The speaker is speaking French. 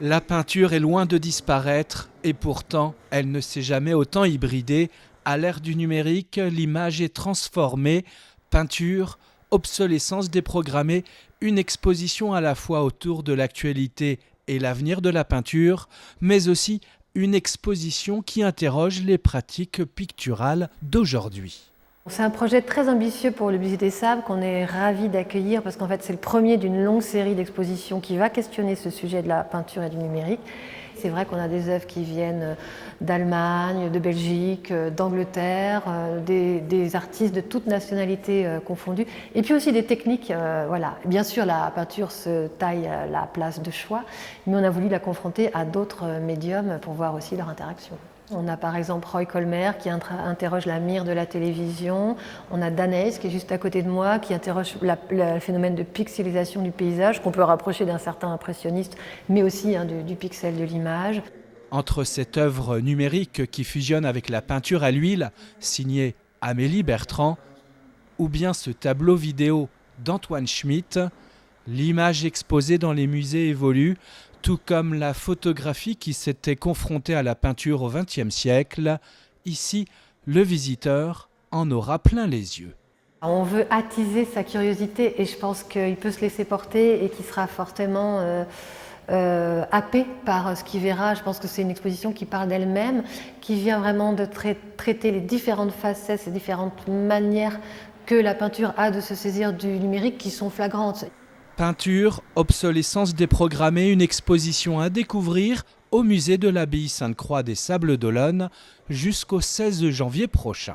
La peinture est loin de disparaître et pourtant, elle ne s'est jamais autant hybridée. À l'ère du numérique, l'image est transformée. Peinture, obsolescence déprogrammée, une exposition à la fois autour de l'actualité et l'avenir de la peinture, mais aussi une exposition qui interroge les pratiques picturales d'aujourd'hui. C'est un projet très ambitieux pour le Musée des Sables qu'on est ravis d'accueillir parce qu'en fait c'est le premier d'une longue série d'expositions qui va questionner ce sujet de la peinture et du numérique. C'est vrai qu'on a des œuvres qui viennent d'Allemagne, de Belgique, d'Angleterre, des artistes de toutes nationalités confondues, et puis aussi des techniques. Voilà. Bien sûr, la peinture se taille la place de choix, mais on a voulu la confronter à d'autres médiums pour voir aussi leur interaction. On a par exemple Roy Colmer qui interroge la mire de la télévision. On a Dan Hayes qui est juste à côté de moi qui interroge le phénomène de pixelisation du paysage qu'on peut rapprocher d'un certain impressionniste mais aussi du pixel de l'image. Entre cette œuvre numérique qui fusionne avec la peinture à l'huile, signée Amélie Bertrand, ou bien ce tableau vidéo d'Antoine Schmitt, l'image exposée dans les musées évolue, tout comme la photographie qui s'était confrontée à la peinture au XXe siècle. Ici, le visiteur en aura plein les yeux. On veut attiser sa curiosité et je pense qu'il peut se laisser porter et qu'il sera fortement happé par ce qu'il verra. Je pense que c'est une exposition qui parle d'elle-même, qui vient vraiment de traiter les différentes facettes, ces différentes manières que la peinture a de se saisir du numérique qui sont flagrantes. Peinture, obsolescence déprogrammée, une exposition à découvrir au musée de l'Abbaye Sainte-Croix des Sables d'Olonne jusqu'au 16 janvier prochain.